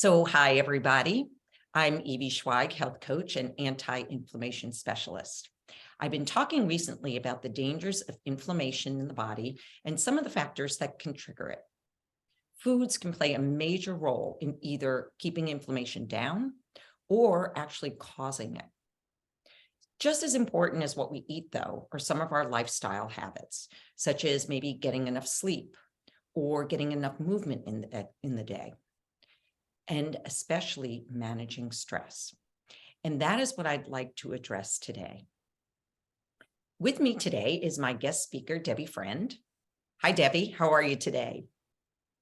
Hi, everybody. I'm Evey Schweig, health coach and anti-inflammation specialist. I've been talking recently about the dangers of inflammation in the body and some of the factors that can trigger it. Foods can play a major role in either keeping inflammation down or actually causing it. Just as important as what we eat, though, are some of our lifestyle habits, such as maybe getting enough sleep or getting enough movement in the day, and especially managing stress. And that is what I'd like to address today. With me today is my guest speaker, Debbie Friend. Hi, Debbie. How are you today?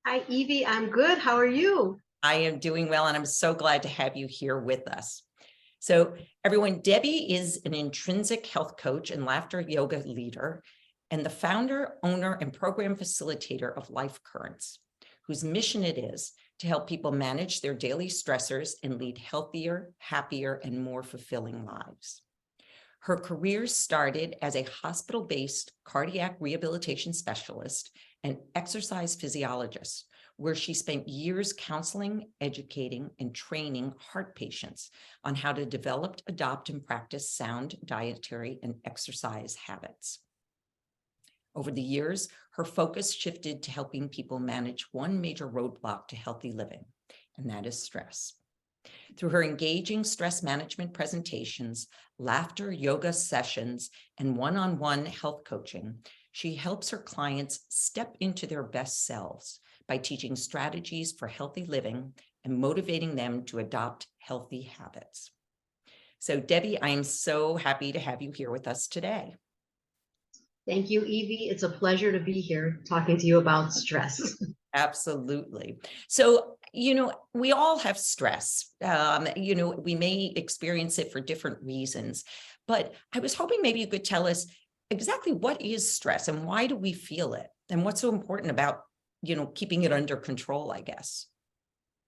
Hi, Evey. I'm good. How are you? I am doing well, and I'm so glad to have you here with us. So everyone, Debbie is an intrinsic health coach and laughter yoga leader, and the founder, owner, and program facilitator of LifeCurrents, whose mission it is to help people manage their daily stressors and lead healthier, happier, and more fulfilling lives. Her career started as a hospital-based cardiac rehabilitation specialist and exercise physiologist, where she spent years counseling, educating, and training heart patients on how to develop, adopt, and practice sound dietary and exercise habits. Over the years, her focus shifted to helping people manage one major roadblock to healthy living, and that is stress. Through her engaging stress management presentations, laughter yoga sessions, and one-on-one health coaching, she helps her clients step into their best selves by teaching strategies for healthy living and motivating them to adopt healthy habits. So, Debbie, I am so happy to have you here with us today. Thank you, Evey. It's a pleasure to be here talking to you about stress. Absolutely. So, we all have stress. We may experience it for different reasons, but I was hoping maybe you could tell us exactly what is stress and why do we feel it? And what's so important about, keeping it under control, I guess.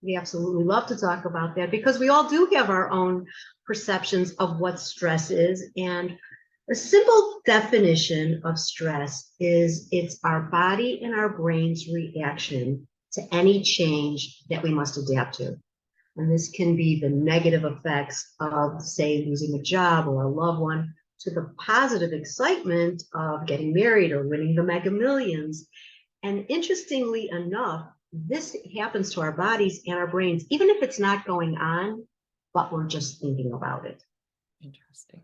We absolutely love to talk about that because we all do have our own perceptions of what stress is. And a simple definition of stress is it's our body and our brain's reaction to any change that we must adapt to. And this can be the negative effects of, say, losing a job or a loved one, to the positive excitement of getting married or winning the Mega Millions. And interestingly enough, this happens to our bodies and our brains, even if it's not going on, but we're just thinking about it. Interesting.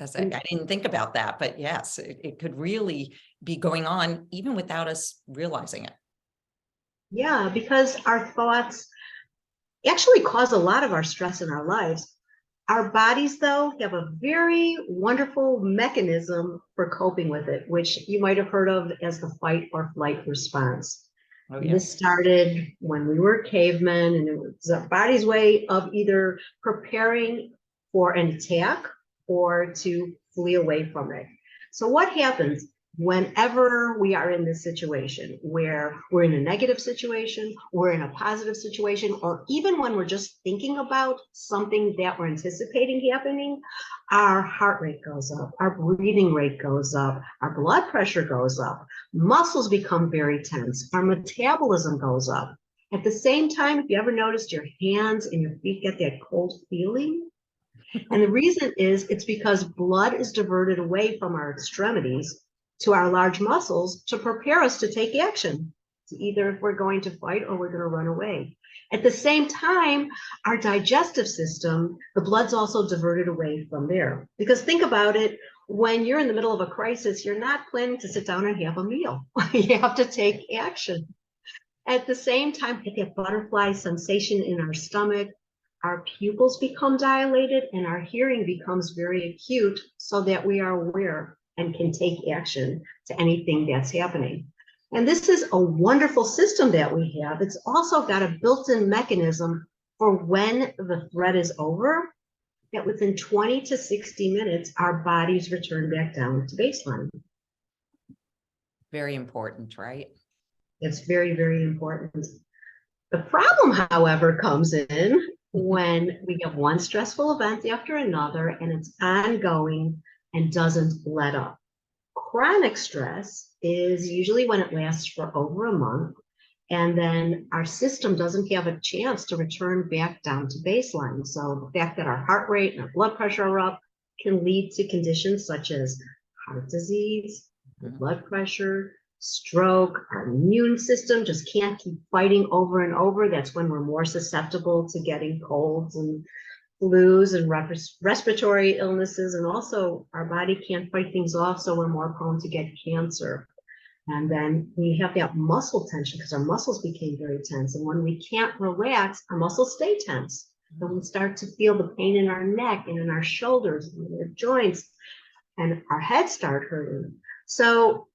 I didn't think about that, but yes, it could really be going on even without us realizing it. Yeah, because our thoughts actually cause a lot of our stress in our lives. Our bodies, though, have a very wonderful mechanism for coping with it, which you might have heard of as the fight or flight response. Oh, yeah. This started when we were cavemen, and it was our body's way of either preparing for an attack or to flee away from it. So what happens whenever we are in this situation where we're in a negative situation, we're in a positive situation, or even when we're just thinking about something that we're anticipating happening, our heart rate goes up, our breathing rate goes up, our blood pressure goes up, muscles become very tense, our metabolism goes up. At the same time, if you ever noticed your hands and your feet get that cold feeling, and the reason is it's because blood is diverted away from our extremities to our large muscles to prepare us to take action, to either if we're going to fight or we're going to run away. At the same time, our digestive system, the blood's also diverted away from there. Because think about it, when you're in the middle of a crisis, you're not planning to sit down and have a meal. You have to take action. At the same time, get that butterfly sensation in our stomach, our pupils become dilated and our hearing becomes very acute so that we are aware and can take action to anything that's happening. And this is a wonderful system that we have. It's also got a built-in mechanism for when the threat is over, that within 20 to 60 minutes, our bodies return back down to baseline. Very important, right? It's very, very important. The problem, however, comes in when we have one stressful event after another and it's ongoing and doesn't let up. Chronic stress is usually when it lasts for over a month And then our system doesn't have a chance to return back down to baseline. So the fact that our heart rate and our blood pressure are up can lead to conditions such as heart disease, blood pressure, stroke. Our immune system just can't keep fighting over and over. That's when we're more susceptible to getting colds and flus and respiratory illnesses. And also our body can't fight things off, so we're more prone to get cancer. And then we have that muscle tension because our muscles became very tense. And when we can't relax, our muscles stay tense. And we start to feel the pain in our neck and in our shoulders and in our joints, and our heads start hurting. So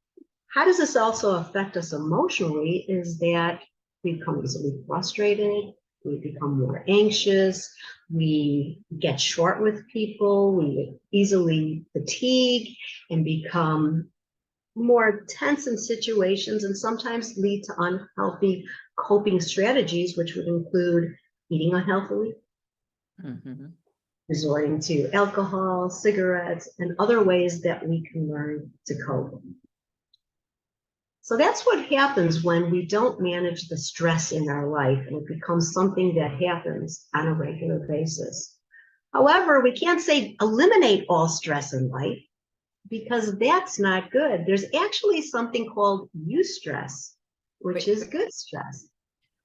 how does this also affect us emotionally is that we become easily frustrated, we become more anxious, we get short with people, we easily fatigue and become more tense in situations, and sometimes lead to unhealthy coping strategies, which would include eating unhealthily, resorting to alcohol, cigarettes, and other ways that we can learn to cope. So that's what happens when we don't manage the stress in our life, and it becomes something that happens on a regular basis. However, we can't say eliminate all stress in life, because that's not good. There's actually something called eustress, which is good stress.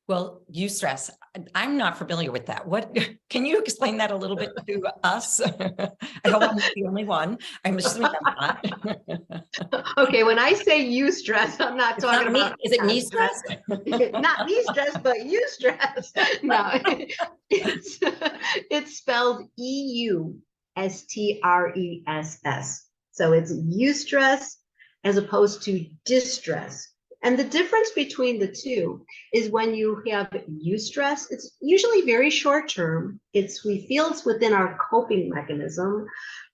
Well, eustress, I'm not familiar with that. What, can you explain that a little bit to us? I hope I'm not the only one. I'm assuming I'm not. Okay, when I say eustress, I'm not It's talking not me. about. Is it me stress? Not me stress, but eustress. No, it's spelled EUSTRESS. So it's eustress as opposed to distress. And the difference between the two is when you have eustress, it's usually very short term. We feel it's within our coping mechanism.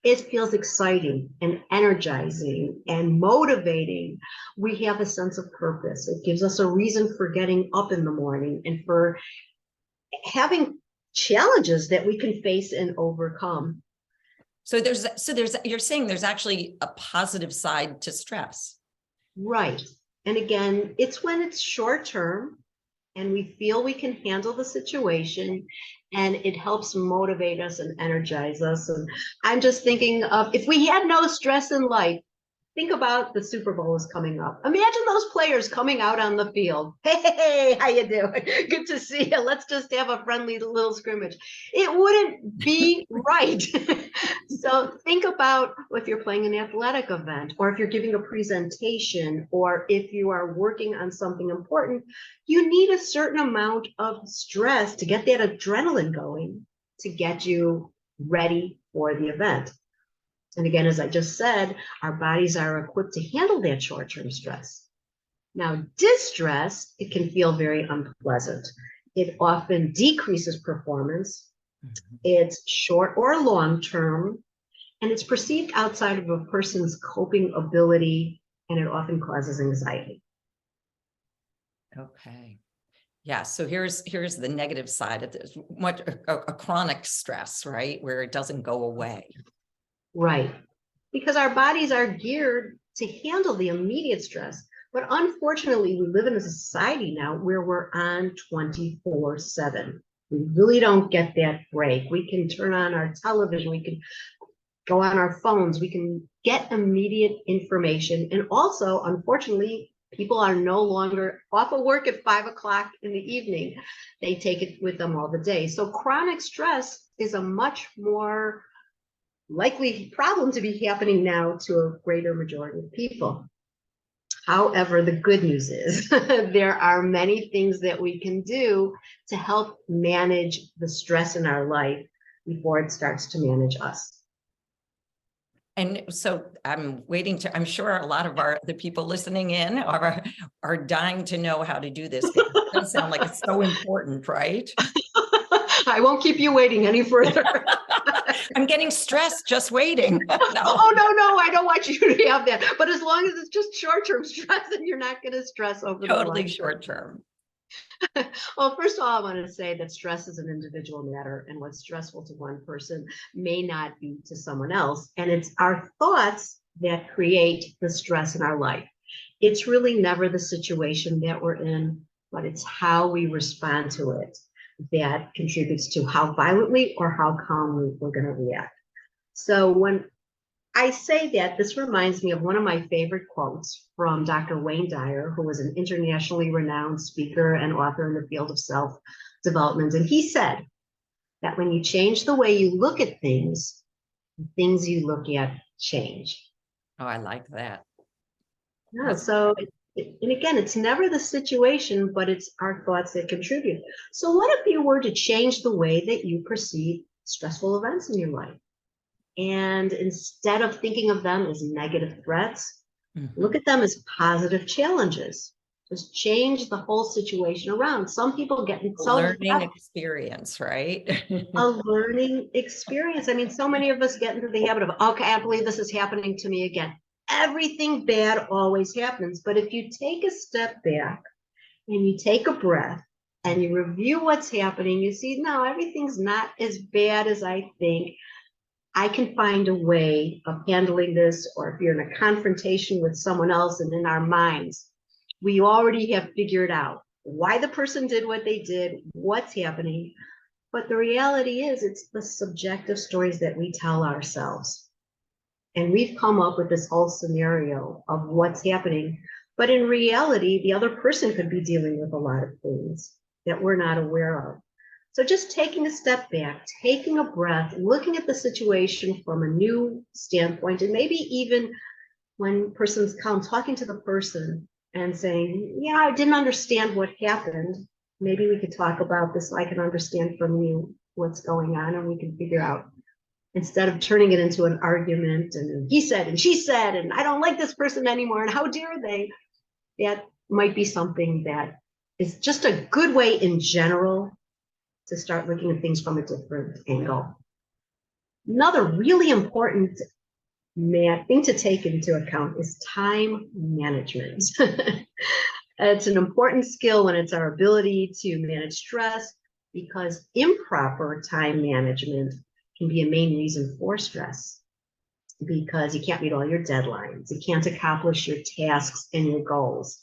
It feels exciting and energizing and motivating. We have a sense of purpose. It gives us a reason for getting up in the morning and for having challenges that we can face and overcome. So you're saying there's actually a positive side to stress. Right. And again, it's when it's short term and we feel we can handle the situation, and it helps motivate us and energize us. And I'm just thinking of, if we had no stress in life, think about the Super Bowl is coming up. Imagine those players coming out on the field. Hey, how you doing? Good to see you. Let's just have a friendly little scrimmage. It wouldn't be right. So think about if you're playing an athletic event, or if you're giving a presentation, or if you are working on something important, you need a certain amount of stress to get that adrenaline going to get you ready for the event. And again, as I just said, our bodies are equipped to handle that short-term stress. Now, distress, it can feel very unpleasant. It often decreases performance. It's short or long-term, and it's perceived outside of a person's coping ability, and it often causes anxiety. Okay. Yeah. So here's the negative side of this, a chronic stress, right? Where it doesn't go away. Right. Because our bodies are geared to handle the immediate stress. But unfortunately, we live in a society now where we're on 24/7. We really don't get that break. We can turn on our television, we can go on our phones, we can get immediate information. And also, unfortunately, people are no longer off of work at 5 o'clock in the evening. They take it with them all the day. So chronic stress is a much more likely problem to be happening now to a greater majority of people. However, the good news is there are many things that we can do to help manage the stress in our life before it starts to manage us. And so I'm sure a lot of the people listening in are dying to know how to do this, because it does sound like it's so important, right? I won't keep you waiting any further. I'm getting stressed just waiting. No. Oh, no, I don't want you to have that. But as long as it's just short-term stress, then you're not going to stress over the Totally short-term. Well, first of all, I want to say that stress is an individual matter, and what's stressful to one person may not be to someone else. And it's our thoughts that create the stress in our life. It's really never the situation that we're in. but it's how we respond to it that contributes to how violently or how calmly we're going to react. So when I say that, this reminds me of one of my favorite quotes from Dr. Wayne Dyer, who was an internationally renowned speaker and author in the field of self-development. And he said that when you change the way you look at things, the things you look at change. Oh, I like that. Yeah, so, and again, it's never the situation, but it's our thoughts that contribute. So what if you were to change the way that you perceive stressful events in your life? And instead of thinking of them as negative threats, look at them as positive challenges. Just change the whole situation around. Some people get so learning experience, right? A learning experience. I mean, so many of us get into the habit of, okay, I believe this is happening to me again. Everything bad always happens. But if you take a step back and you take a breath and you review what's happening, you see, no, everything's not as bad as I think. I can find a way of handling this, or if you're in a confrontation with someone else and in our minds, we already have figured out why the person did what they did, what's happening. But the reality is it's the subjective stories that we tell ourselves. And we've come up with this whole scenario of what's happening. But in reality, the other person could be dealing with a lot of things that we're not aware of. So just taking a step back, taking a breath, looking at the situation from a new standpoint, and maybe even when person's calm, talking to the person and saying, yeah, I didn't understand what happened. Maybe we could talk about this. I can understand from you what's going on, and we can figure out, instead of turning it into an argument and he said and she said, and I don't like this person anymore, and how dare they, that might be something that is just a good way in general to start looking at things from a different angle. Another really important thing to take into account is time management. It's an important skill when it's our ability to manage stress, because improper time management can be a main reason for stress, because you can't meet all your deadlines, you can't accomplish your tasks and your goals.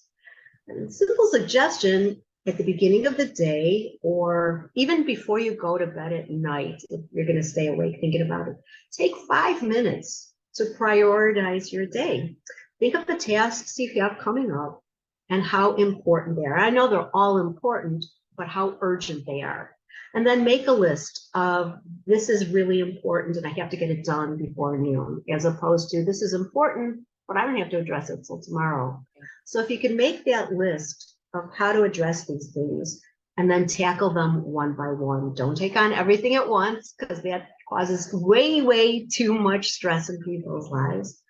And a simple suggestion at the beginning of the day, or even before you go to bed at night, if you're going to stay awake thinking about it, take 5 minutes to prioritize your day. Think of the tasks you have coming up and how important they are. I know they're all important, but how urgent they are. And then make a list of, this is really important and I have to get it done before noon, as opposed to, this is important, but I don't have to address it till tomorrow. So if you can make that list of how to address these things and then tackle them one by one, don't take on everything at once, because that causes way, way too much stress in people's lives.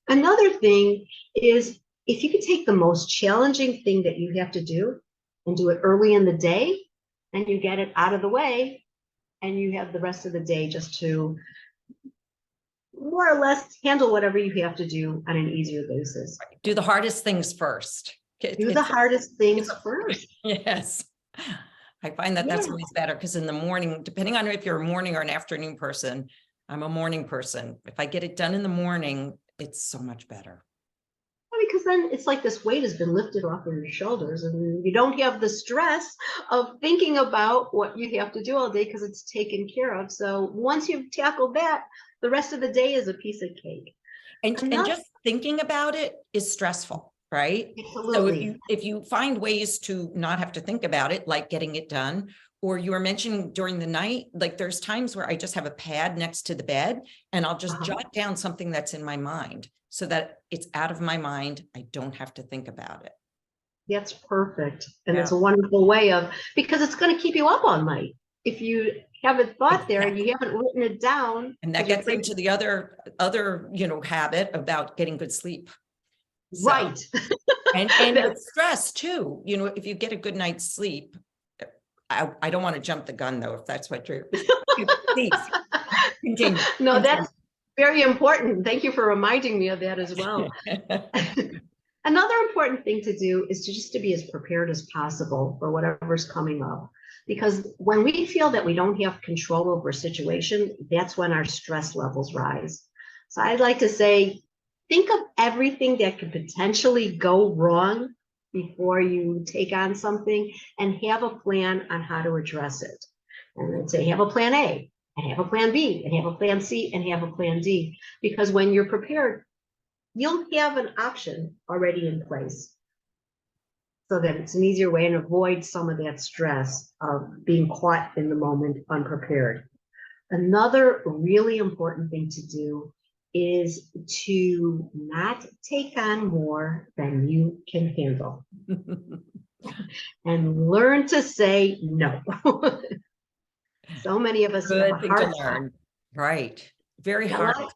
Another thing is, if you could take the most challenging thing that you have to do and do it early in the day, and you get it out of the way, and you have the rest of the day just to more or less handle whatever you have to do on an easier basis. Do the hardest things first. Do the hardest things first. Yes. I find that that's always better, because in the morning, depending on if you're a morning or an afternoon person, I'm a morning person. If I get it done in the morning, it's so much better. Because then it's like this weight has been lifted off of your shoulders, and you don't have the stress of thinking about what you have to do all day, because it's taken care of. So once you've tackled that, the rest of the day is a piece of cake. And just thinking about it is stressful, right? Absolutely. So if you find ways to not have to think about it, like getting it done, or you were mentioning during the night, like there's times where I just have a pad next to the bed and I'll just jot down something that's in my mind so that it's out of my mind. I don't have to think about it. That's perfect. And it's a wonderful way of, because it's going to keep you up all night. If you haven't thought there and you haven't written it down. And that gets into the other, habit about getting good sleep. So, right. and it's stress too. If you get a good night's sleep, I don't want to jump the gun though, if that's what you're, please continue. No, that's very important. Thank you for reminding me of that as well. Another important thing to do is to be as prepared as possible for whatever's coming up. Because when we feel that we don't have control over a situation, that's when our stress levels rise. So I'd like to say, think of everything that could potentially go wrong before you take on something, and have a plan on how to address it. And then say, have a plan A, and have a plan B, and have a plan C, and have a plan D. Because when you're prepared, you'll have an option already in place, so that it's an easier way and avoid some of that stress of being caught in the moment unprepared. Another really important thing to do is to not take on more than you can handle, and learn to say no. So many of us have Good a thing to hard time. learn. Right. Very A hard. lot-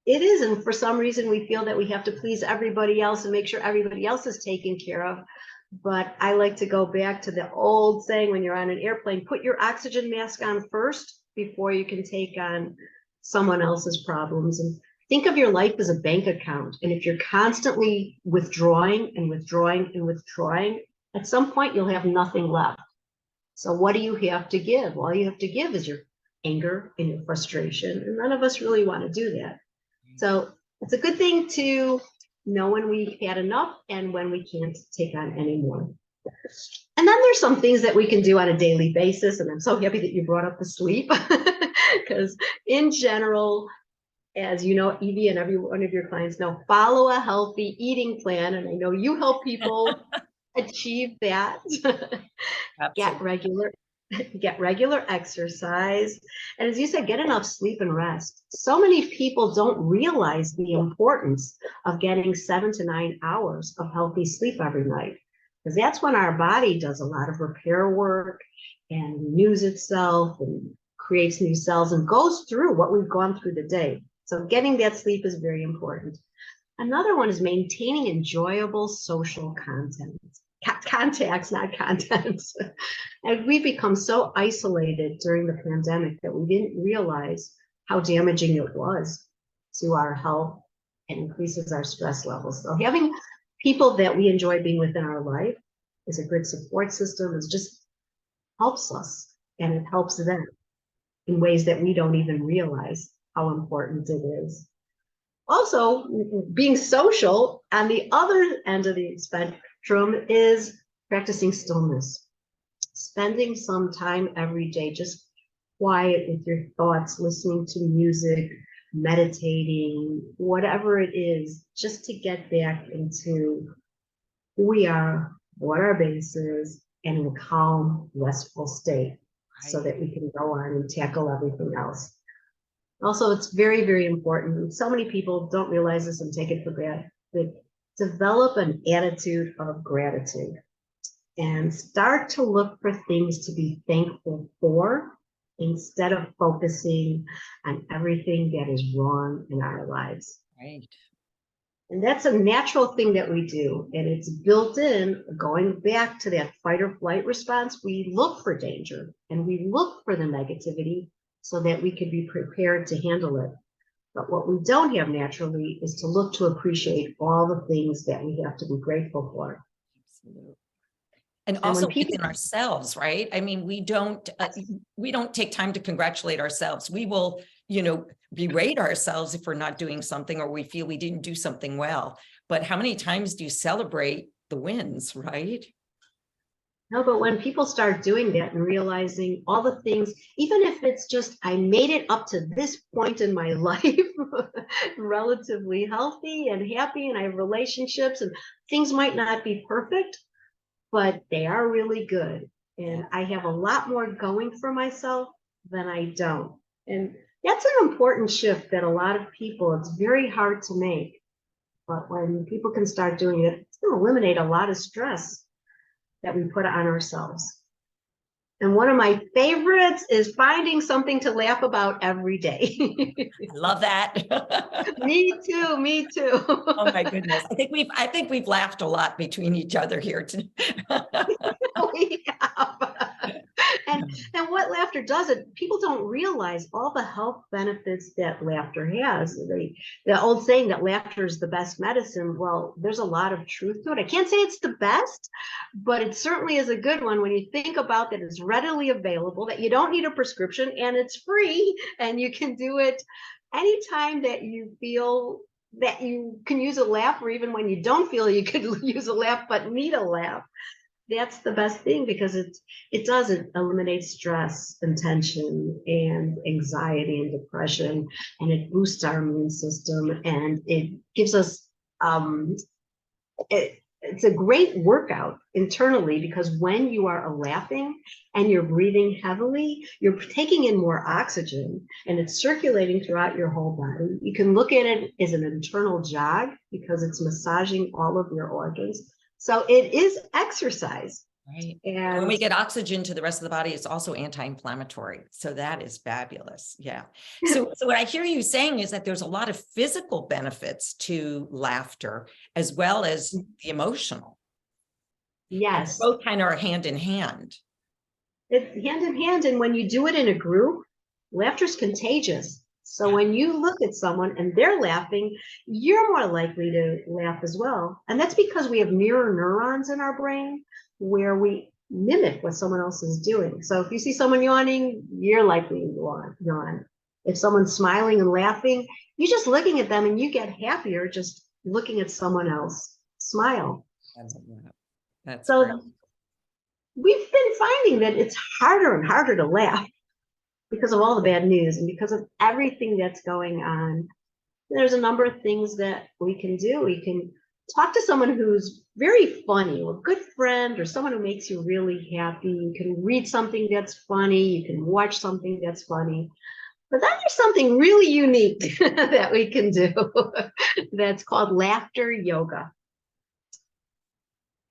It is, and for some reason we feel that we have to please everybody else and make sure everybody else is taken care of. But I like to go back to the old saying, when you're on an airplane, put your oxygen mask on first before you can take on someone else's problems. And think of your life as a bank account. And if you're constantly withdrawing and withdrawing and withdrawing, at some point you'll have nothing left. So what do you have to give? All you have to give is your anger and your frustration. And none of us really want to do that. So it's a good thing to know when we've had enough and when we can't take on any more. And then there's some things that we can do on a daily basis. And I'm so happy that you brought up the sleep, because in general, as you know, Evey and every one of your clients know, follow a healthy eating plan. And I know you help people achieve that. Absolutely. Get regular exercise. And as you said, get enough sleep and rest. So many people don't realize the importance of getting 7 to 9 hours of healthy sleep every night, because that's when our body does a lot of repair work and renews itself and creates new cells and goes through what we've gone through the day. So getting that sleep is very important. Another one is maintaining enjoyable social contacts, not contents. And we become so isolated during the pandemic that we didn't realize how damaging it was to our health and increases our stress levels. So having people that we enjoy being with in our life is a good support system. It just helps us, and it helps them in ways that we don't even realize how important it is. Also, being social on the other end of the spectrum is practicing stillness. Spending some time every day just quiet with your thoughts, listening to music, meditating, whatever it is, just to get back into who we are, what our base is, and in a calm, restful state, so that we can go on and tackle everything else. Also, it's very, very important. So many people don't realize this and take it for granted. Develop an attitude of gratitude and start to look for things to be thankful for, instead of focusing on everything that is wrong in our lives. Right. And that's a natural thing that we do. And it's built in, going back to that fight or flight response. We look for danger and we look for the negativity so that we can be prepared to handle it. But what we don't have naturally is to look to appreciate all the things that we have to be grateful for. Absolutely. And And also when people, within ourselves, right? I mean, we don't take time to congratulate ourselves. We will, berate ourselves if we're not doing something or we feel we didn't do something well. But how many times do you celebrate the wins, right? no, but when people start doing that and realizing all the things, even if it's just, I made it up to this point in my life, relatively healthy and happy, and I have relationships, and things might not be perfect, but they are really good. And I have a lot more going for myself than I don't. And that's an important shift that a lot of people, it's very hard to make. But when people can start doing it, it's going to eliminate a lot of stress that we put on ourselves. And one of my favorites is finding something to laugh about every day. I love that. Me too. Me too. Oh my goodness. I think we've laughed a lot between each other here today. We have. And what laughter does, it people don't realize all the health benefits that laughter has. The old saying that laughter is the best medicine. Well, there's a lot of truth to it. I can't say it's the best, but it certainly is a good one when you think about that it's readily available, that you don't need a prescription, and it's free, and you can do it anytime that you feel that you can use a laugh, or even when you don't feel you could use a laugh but need a laugh. That's the best thing, because it eliminate stress and tension and anxiety and depression, and it boosts our immune system, and it gives us it's a great workout internally, because when you are laughing and you're breathing heavily, you're taking in more oxygen and it's circulating throughout your whole body. You can look at it as an internal jog, because it's massaging all of your organs. So it is exercise. Right. And when we get oxygen to the rest of the body, it's also anti-inflammatory. So that is fabulous. Yeah. So what I hear you saying is that there's a lot of physical benefits to laughter as well as the emotional. yes, Both kind of are hand in hand. it's hand in hand. And when you do it in a group, laughter is contagious. So when you look at someone and they're laughing, you're more likely to laugh as well. And that's because we have mirror neurons in our brain where we mimic what someone else is doing. So if you see someone yawning, you're likely to yawn. If someone's smiling and laughing, you're just looking at them and you get happier just looking at someone else smile. That's So great. we've been finding that it's harder and harder to laugh because of all the bad news and because of everything that's going on. There's a number of things that we can do. We can talk to someone who's very funny, or a good friend, or someone who makes you really happy. You can read something that's funny. You can watch something that's funny. But then there's something really unique that we can do that's called laughter yoga.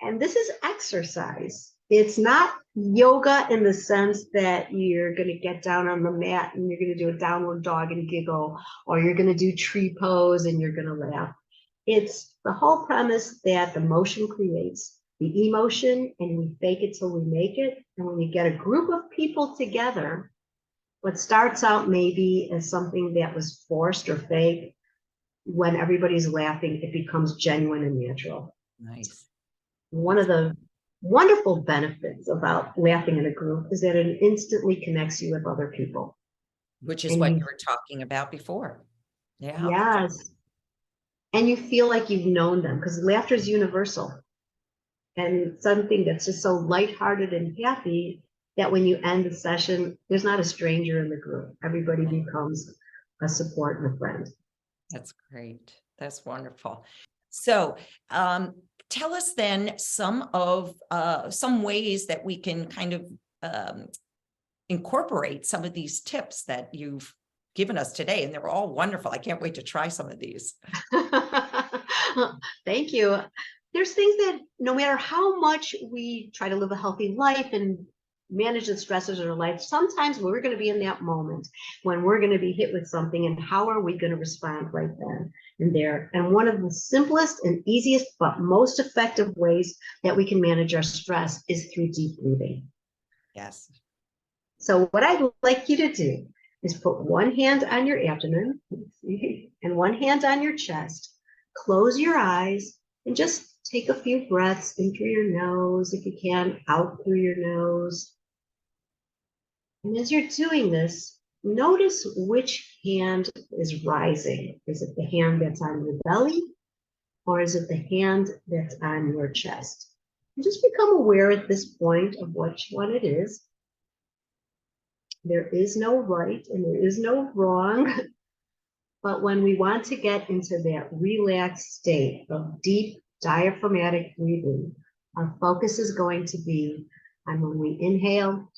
And this is exercise. It's not yoga in the sense that you're going to get down on the mat and you're going to do a downward dog and giggle, or you're going to do tree pose and you're going to laugh. It's the whole premise that the motion creates the emotion, and we fake it till we make it. And when you get a group of people together, what starts out maybe as something that was forced or fake, when everybody's laughing, it becomes genuine and natural. Nice. One of the wonderful benefits about laughing in a group is that it instantly connects you with other people. Which is And what you- you were talking about before. Yeah. Yes. And you feel like you've known them, because laughter is universal. And something that's just so lighthearted and happy that when you end the session, there's not a stranger in the group. Everybody becomes a support and a friend. That's great. That's wonderful. So, tell us then some ways that we can kind of incorporate some of these tips that you've given us today, and they're all wonderful. I can't wait to try some of these. Thank you. There's things that no matter how much we try to live a healthy life and manage the stressors of our life, sometimes we're going to be in that moment when we're going to be hit with something, and how are we going to respond right then and there? And one of the simplest and easiest but most effective ways that we can manage our stress is through deep breathing. Yes. So what I'd like you to do is put one hand on your abdomen and one hand on your chest. Close your eyes and just take a few breaths in through your nose, if you can, out through your nose. And as you're doing this, notice which hand is rising. Is it the hand that's on your belly, or is it the hand that's on your chest? And just become aware at this point of which one it is. There is no right and there is no wrong. But when we want to get into that relaxed state of deep diaphragmatic breathing, our focus is going to be on when we inhale,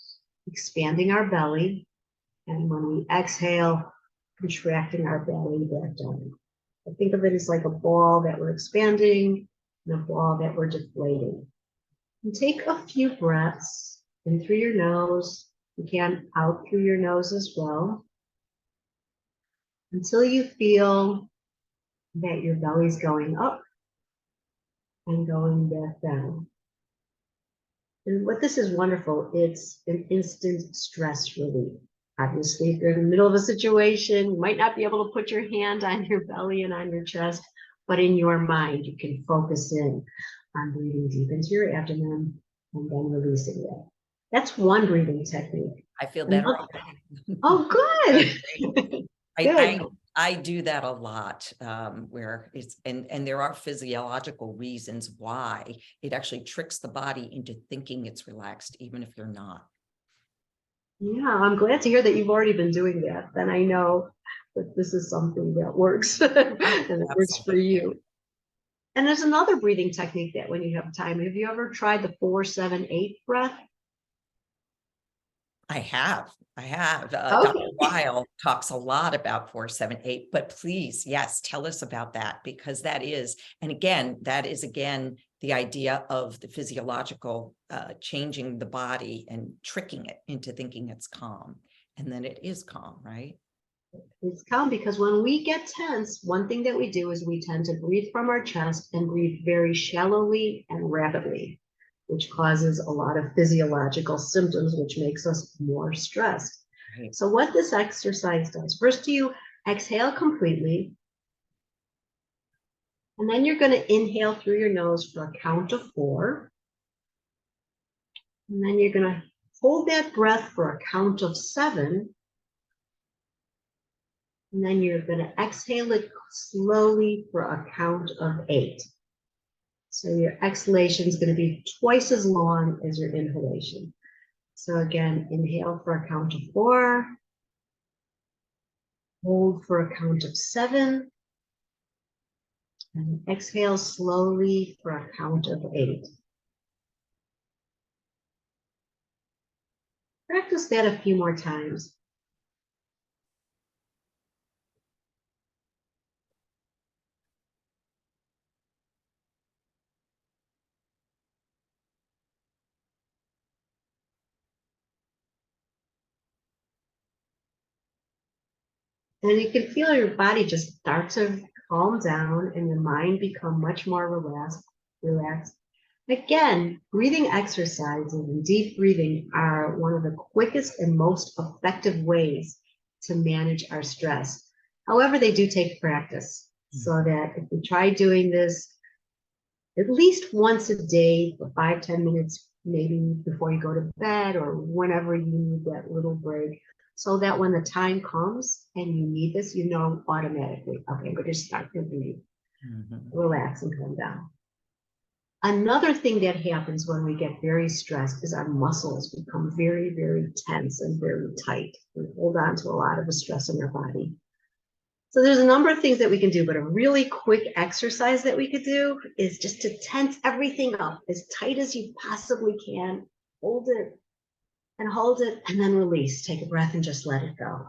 expanding our belly, and when we exhale, contracting our belly back down. I think of it as like a ball that we're expanding and a ball that we're deflating. And take a few breaths in through your nose. You can out through your nose as well, until you feel that your belly's going up and going back down. And what this is wonderful, it's an instant stress relief. Obviously, if you're in the middle of a situation, you might not be able to put your hand on your belly and on your chest, but in your mind, you can focus in on breathing deep into your abdomen and then releasing it. That's one breathing technique. I feel better. Oh, good. I I do that a lot, where it's, and there are physiological reasons why it actually tricks the body into thinking it's relaxed, even if you're not. Yeah, I'm glad to hear that you've already been doing that. Then I know that this is something that works and it works for Absolutely. you. And there's another breathing technique that when you have time, have you ever tried the 4-7-8 breath? I have. Dr. Okay. Weil talks a lot about 4-7-8, but please, yes, tell us about that, because that is, and again, that is again, the idea of the physiological changing the body and tricking it into thinking it's calm. And then it is calm, right? It's calm because when we get tense, one thing that we do is we tend to breathe from our chest and breathe very shallowly and rapidly, which causes a lot of physiological symptoms, which makes us more stressed. Right. So what this exercise does, first you exhale completely, and then you're going to inhale through your nose for a count of 4. And then you're going to hold that breath for a count of 7. And then you're going to exhale it slowly for a count of 8. So your exhalation is going to be twice as long as your inhalation. So again, inhale for a count of 4. Hold for a count of 7. And exhale slowly for a count of 8. Practice that a few more times. And you can feel your body just start to calm down and your mind become much more relaxed. Again, breathing exercises and deep breathing are one of the quickest and most effective ways to manage our stress. However, they do take practice. So that if you try doing this at least once a day for 5-10 minutes, maybe before you go to bed or whenever you need that little break, so that when the time comes and you need this, you know automatically, okay, I'm going to start to breathe, relax, and calm down. Another thing that happens when we get very stressed is our muscles become very, very tense and very tight. We hold on to a lot of the stress in our body. So there's a number of things that we can do, but a really quick exercise that we could do is just to tense everything up as tight as you possibly can. Hold it and hold it and then release. Take a breath and just let it go.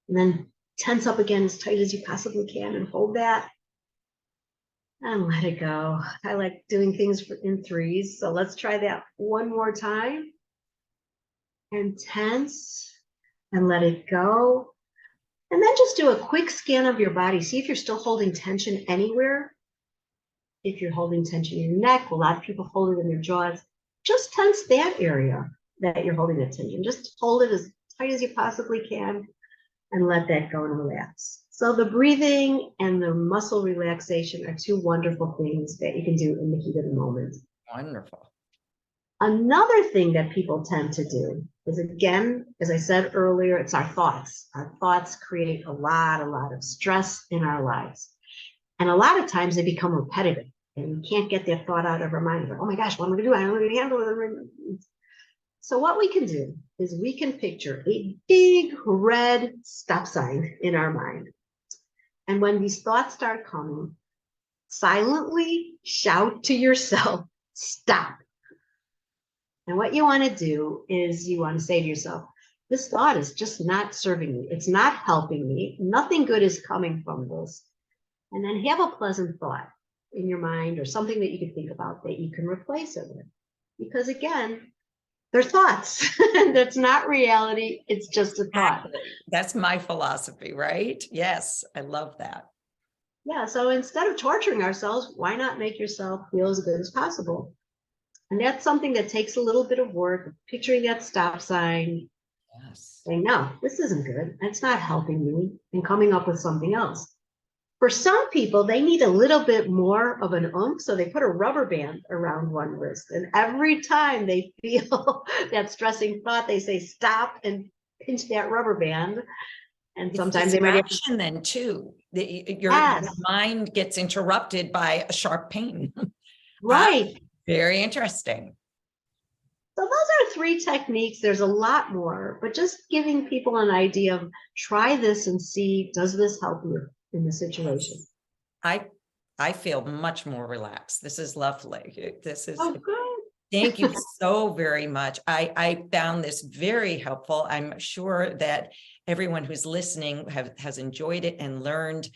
And then tense up again as tight as you possibly can and hold that and let it go. I like doing things in 3s. So let's try that one more time. And tense and let it go. And then just do a quick scan of your body. See if you're still holding tension anywhere. If you're holding tension in your neck, a lot of people hold it in their jaws. Just tense that area that you're holding the tension. Just hold it as tight as you possibly can and let that go and relax. So the breathing and the muscle relaxation are 2 wonderful things that you can do in the heat of the moment. Wonderful. Another thing that people tend to do is, again, as I said earlier, it's our thoughts. Our thoughts create a lot of stress in our lives. And a lot of times they become repetitive and we can't get that thought out of our mind. Like, oh my gosh, what am I going to do? I don't know how to handle it. So what we can do is we can picture a big red stop sign in our mind. And when these thoughts start coming, silently shout to yourself, stop. And what you want to do is you want to say to yourself, this thought is just not serving me. It's not helping me. Nothing good is coming from this. And then have a pleasant thought in your mind or something that you can think about that you can replace it with. Because again, they're thoughts. That's not reality. It's just a thought. Exactly. That's my philosophy, right? Yes, I love that. Yeah, so instead of torturing ourselves, why not make yourself feel as good as possible? And that's something that takes a little bit of work, picturing that stop sign, Yes. saying, no, this isn't good. It's not helping me, and coming up with something else. For some people, they need a little bit more of an oomph, so they put a rubber band around one wrist. And every time they feel that stressing thought, they say stop and pinch that rubber band. And It's sometimes they might have to, distraction then too. Your yes, mind gets interrupted by a sharp pain. right. Very interesting. So those are 3 techniques. There's a lot more, but just giving people an idea of try this and see, does this help you in the situation? I feel much more relaxed. This is lovely. This is, Oh, good. thank you so very much. I found this very helpful. I'm sure that everyone who's listening has enjoyed it and learned,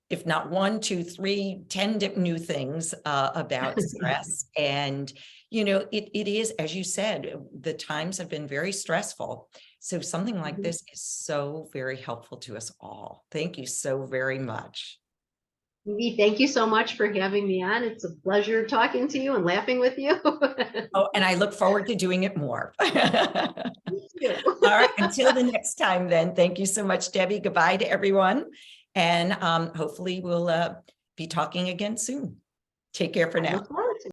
if not 1, 2, 3, 10 new things about stress. And, it is, as you said, the times have been very stressful. So something like this is so very helpful to us all. Thank you so very much. Evey, thank you so much for having me on. It's a pleasure talking to you and laughing with you. Oh, and I look forward to doing it more. Me too. All right, until the next time then. Thank you so much, Debbie. Goodbye to everyone. And hopefully we'll be talking again soon. Take care for I now. look forward to it.